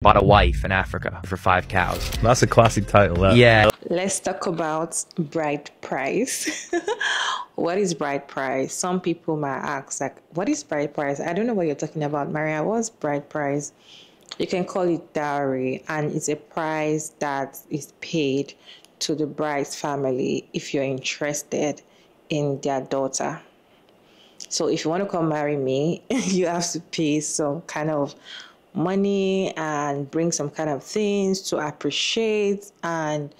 Bought a wife in Africa for 5 cows. That's a classic title, that. Yeah. Let's talk about bride price. What is bride price? Some people might ask, like, what is bride price? I don't know what you're talking about, Maria. What's bride price? You can call it dowry, and it's a price that is paid to the bride's family if you're interested in their daughter. So if you want to come marry me, you have to pay some kind of money and bring some kind of things to appreciate, and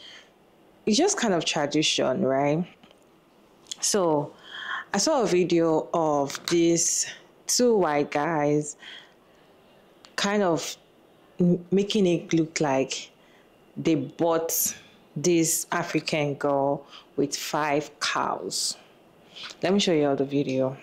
it's just kind of tradition, right? So I saw a video of these two white guys kind of making it look like they bought this African girl with 5 cows. Let me show you all the video.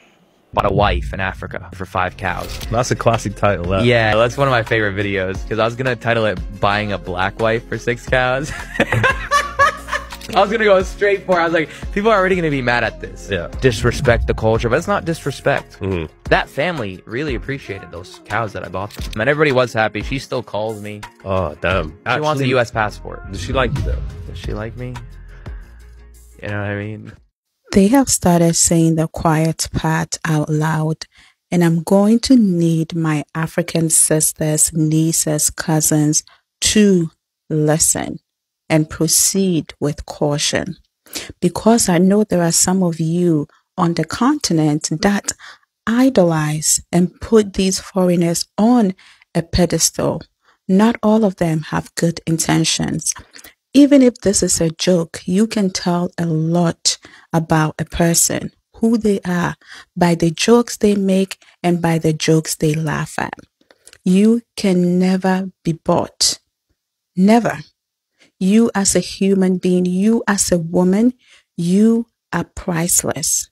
Bought a wife in Africa for 5 cows. That's a classic title, that. Yeah, that's one of my favorite videos because I was going to title it Buying a Black Wife for 6 Cows. I was going to go straight for it. I was like, people are already going to be mad at this. Yeah. Disrespect the culture, but it's not disrespect. Mm-hmm. That family really appreciated those cows that I bought them. And everybody was happy. She still calls me. Oh, damn. She wants a U.S. passport. Does she like you, though? Does she like me? You know what I mean? They have started saying the quiet part out loud, and I'm going to need my African sisters, nieces, cousins to listen and proceed with caution, because I know there are some of you on the continent that idolize and put these foreigners on a pedestal. Not all of them have good intentions. Even if this is a joke, you can tell a lot about a person, who they are, by the jokes they make and by the jokes they laugh at. You can never be bought. Never. You as a human being, you as a woman, you are priceless.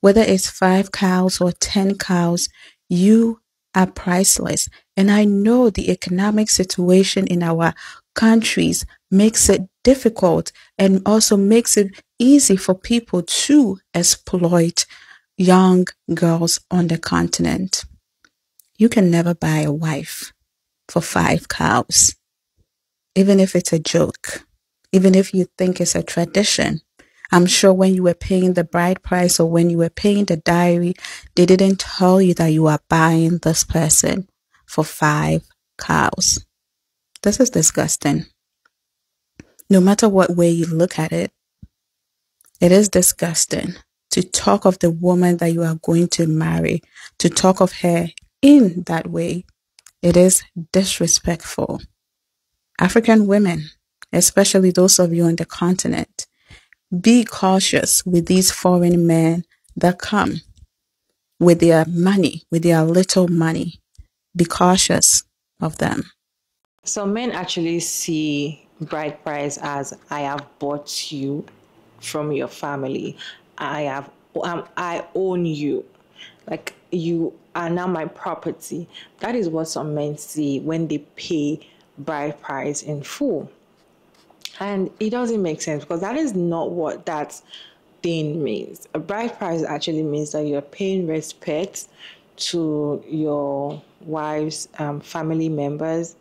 Whether it's 5 cows or 10 cows, you are priceless. And I know the economic situation in our countries makes it difficult and also makes it easy for people to exploit young girls on the continent. You can never buy a wife for 5 cows, even if it's a joke, even if you think it's a tradition. I'm sure when you were paying the bride price or when you were paying the dowry, they didn't tell you that you are buying this person for 5 cows. This is disgusting. No matter what way you look at it, it is disgusting to talk of the woman that you are going to marry, to talk of her in that way. It is disrespectful. African women, especially those of you on the continent, be cautious with these foreign men that come with their money, with their little money. Be cautious of them. So men actually see bride price as, I have bought you from your family. I own you. Like, you are now my property. That is what some men see when they pay bride price in full. And it doesn't make sense, because that is not what that thing means. A bride price actually means that you're paying respect to your wife's family members,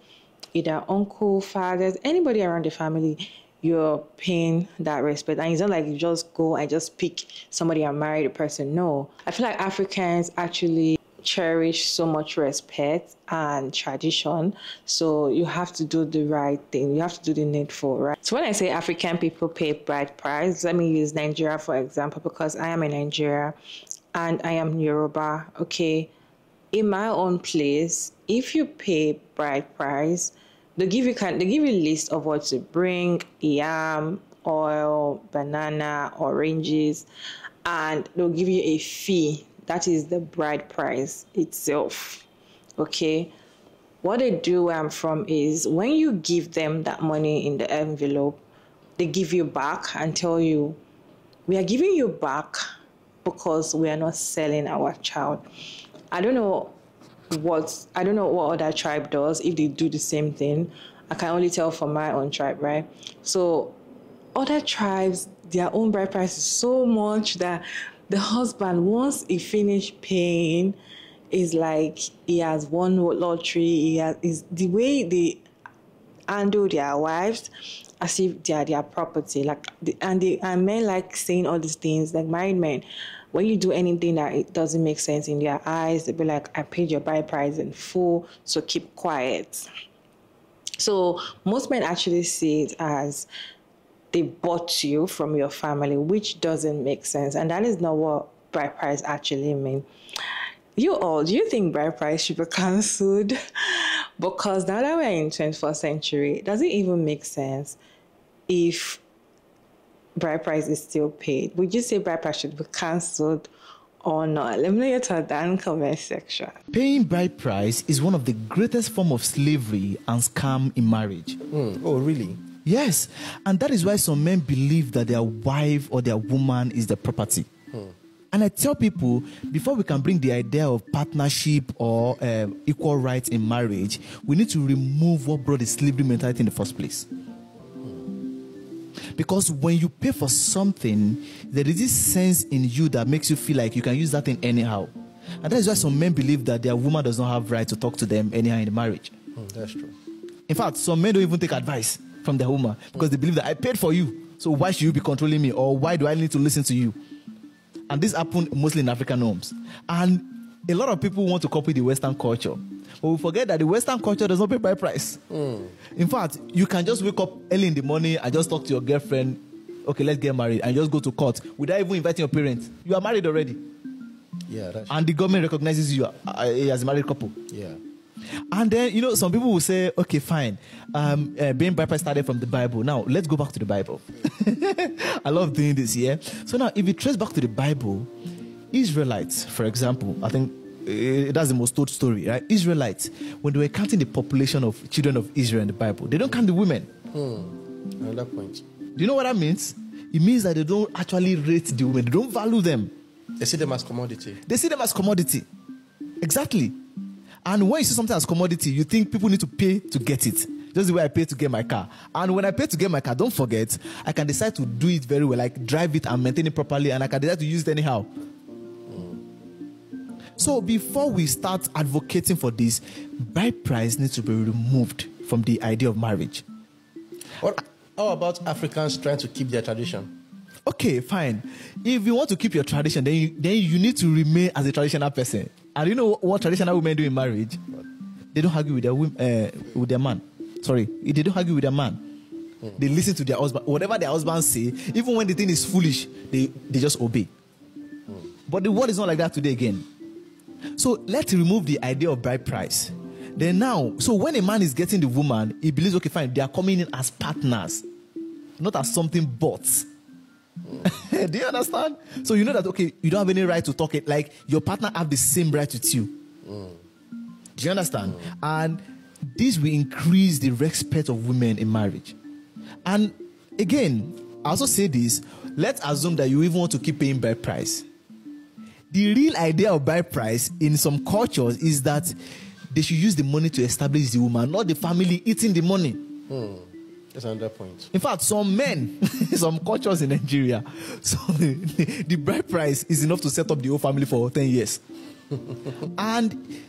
either uncle, fathers, anybody around the family. You're paying that respect. And it's not like you just go and just pick somebody and marry the person. No. I feel like Africans actually cherish so much respect and tradition, so you have to do the right thing. You have to do the needful, right? So when I say African people pay bride price, let me use Nigeria for example, because I am in Nigeria and I am Yoruba. Okay, in my own place, if you pay bride price, they give you a list of what to bring: yam, oil, banana, oranges, and they'll give you a fee. That is the bride price itself. Okay. What they do where I'm from is, when you give them that money in the envelope, they give you back and tell you, we are giving you back because we are not selling our child. I don't know what other tribe does, if they do the same thing. I can only tell from my own tribe, right? So other tribes, their own bride price is so much that the husband, once he finish paying, is like he has won lottery. Is the way they handle their wives as if they are their property. And men like saying all these things, like married men. When you do anything that it doesn't make sense in their eyes, they'll be like, I paid your bride price in full, so keep quiet. So most men actually see it as they bought you from your family, which doesn't make sense. And that is not what bride price actually mean. Do you think bride price should be cancelled? Because now that we're in 21st century, does it even make sense if bride price is still paid? Would you say bride price should be cancelled or not? Let me know your thoughts down in the comment section. Paying bride price is one of the greatest form of slavery and scam in marriage. Oh, really? Yes, and that is why some men believe that their wife or their woman is their property. And I tell people, before we can bring the idea of partnership or equal rights in marriage, we need to remove what brought the slavery mentality in the first place. Because when you pay for something, there is this sense in you that makes you feel like you can use that thing anyhow. And that is why some men believe that their woman does not have right to talk to them anyhow in the marriage. That's true. In fact, some men don't even take advice from their woman because they believe that I paid for you, so why should you be controlling me, or why do I need to listen to you? And this happened mostly in African homes. And a lot of people want to copy the Western culture, but we forget that the Western culture does not pay bride price. In fact, you can just wake up early in the morning and just talk to your girlfriend, okay, let's get married, and just go to court without even inviting your parents. You are married already. Yeah, that's And the government recognizes you as a married couple. yeah. And then, some people will say, okay, fine. Being bride price started from the Bible. Now, let's go back to the Bible. I love doing this, yeah? So now, if you trace back to the Bible, Israelites, for example, I think that's the most told story, right? Israelites, when they were counting the population of children of Israel in the Bible, they don't count the women. Another point. Do you know what that means? It means that they don't actually rate the women. They don't value them. They see them as commodity. They see them as commodity. Exactly. And when you see something as commodity, you think people need to pay to get it. Just the way I pay to get my car. And when I pay to get my car, don't forget, I can decide to do it very well, like drive it and maintain it properly, and I can decide to use it anyhow. So before we start advocating for this, bride price needs to be removed from the idea of marriage. How about Africans trying to keep their tradition? Okay, fine. If you want to keep your tradition, then you need to remain as a traditional person. And you know what traditional women do in marriage? They don't argue with their man. Sorry, they don't argue with their man. They listen to their husband. Whatever their husband say, even when the thing is foolish, they just obey. But the world is not like that today again. So let's remove the idea of bride price. Then now, so when a man is getting the woman, he believes, okay, fine, they are coming in as partners, not as something bought. Do you understand? So you know that, okay, you don't have any right to talk it, like your partner have the same right with you. Do you understand? And this will increase the respect of women in marriage. And again, I also say this, let's assume that you even want to keep paying bride price. The real idea of bride price in some cultures is that they should use the money to establish the woman, not the family eating the money. That's another point. In fact, some men, some cultures in Nigeria, so the bride price is enough to set up the whole family for 10 years. And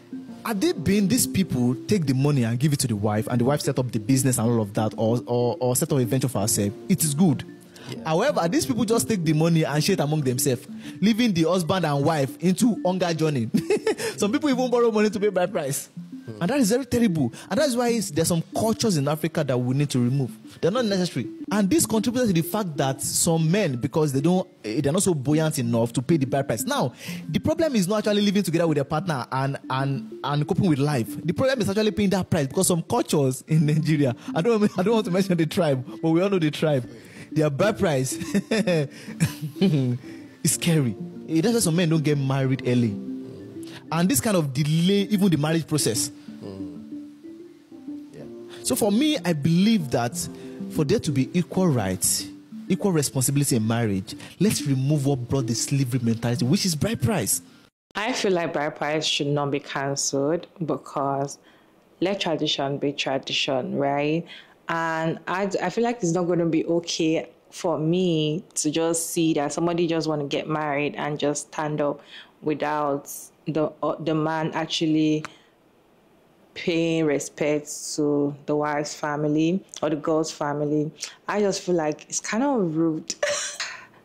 had they been these people take the money and give it to the wife, and the wife set up the business and all of that, or set up a venture for herself, it is good. Yeah. However, these people just take the money and share it among themselves, leaving the husband and wife into hunger journey. Some people even borrow money to pay bride price. And that is very terrible. And that is why there's some cultures in Africa that we need to remove. They're not necessary. And this contributes to the fact that some men, because they're not so buoyant enough to pay the bride price. Now, the problem is not actually living together with their partner and coping with life. The problem is actually paying that price, because some cultures in Nigeria, I don't want to mention the tribe, but we all know the tribe. Their bride price is scary. That's why some men don't get married early. And this kind of delay even the marriage process. So for me, I believe that for there to be equal rights, equal responsibility in marriage, let's remove what brought the slavery mentality, which is bride price. I feel like bride price should not be cancelled, because let tradition be tradition, right? And I feel like it's not going to be okay for me to just see that somebody just want to get married and just stand up without the man actually paying respect to the wife's family or the girl's family, I just feel like it's kind of rude.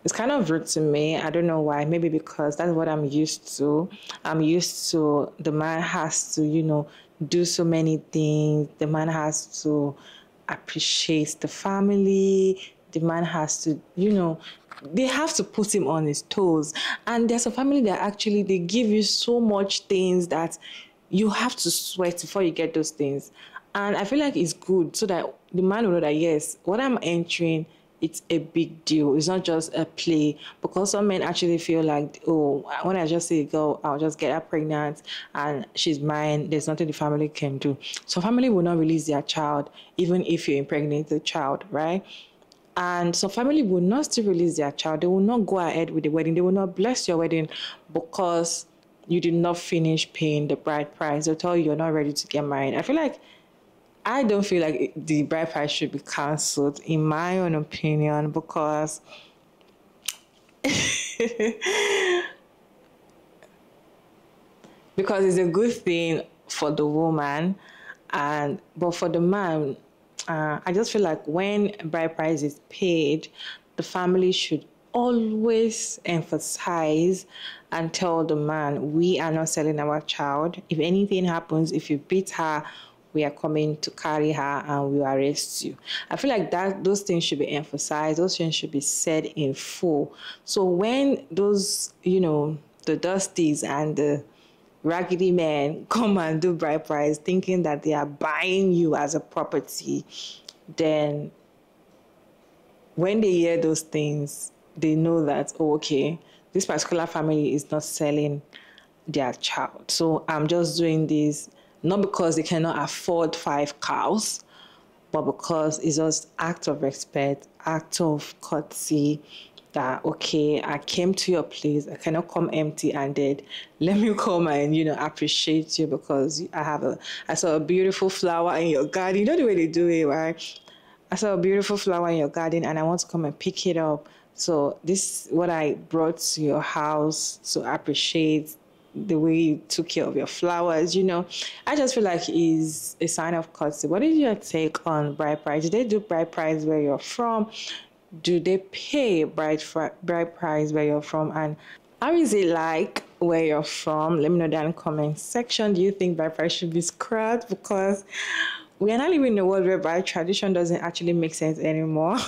It's kind of rude to me. I don't know why. Maybe because that's what I'm used to. I'm used to the man has to, do so many things. The man has to appreciate the family. The man has to, they have to put him on his toes. And there's a family that actually, they give you so much things that you have to sweat before you get those things. And I feel like it's good so that the man will know that, yes, what I'm entering, it's a big deal. It's not just a play, because some men actually feel like, oh, when I just say go, I'll just get her pregnant and she's mine. There's nothing the family can do. So family will not release their child, even if you impregnate the child, right? And so family will not still release their child. They will not go ahead with the wedding. They will not bless your wedding because you did not finish paying the bride price. They'll tell you you're not ready to get married. I don't feel like the bride price should be cancelled, in my own opinion, because it's a good thing for the woman, but for the man, I just feel like when bride price is paid, the family should always emphasize and tell the man, we are not selling our child. If anything happens, if you beat her, we are coming to carry her and we will arrest you. I feel like those things should be emphasized. Those things should be said in full. So when those, the dusties and the raggedy men come and do bride price thinking that they are buying you as a property, then when they hear those things, they know that, oh, okay, this particular family is not selling their child. So I'm just doing this not because they cannot afford 5 cows, but because it's just act of respect, act of courtesy, that, okay, I came to your place, I cannot come empty-handed. Let me come and, appreciate you because I saw a beautiful flower in your garden. You know the way they do it, right? I saw a beautiful flower in your garden and I want to come and pick it up. So this is what I brought to your house to appreciate the way you took care of your flowers. I just feel like it's a sign of courtesy. What is your take on bride price? Do they do bride price where you're from? Do they pay bride price where you're from? And how is it like where you're from? Let me know down in the comment section. Do you think bride price should be scrapped? Because we are not living in a world where bride tradition doesn't actually make sense anymore.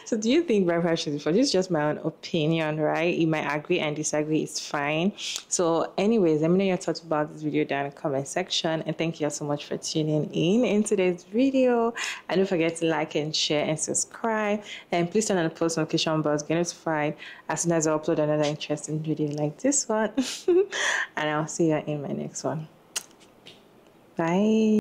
So do you think bride price should be for? This is just my own opinion, right? You might agree and disagree, it's fine. So anyways, let me know your thoughts about this video down in the comment section, and thank you all so much for tuning in today's video. And don't forget to like and share and subscribe, and please turn on the post notification bell to get notified as soon as I upload another interesting video like this one. And I'll see you in my next one. Bye.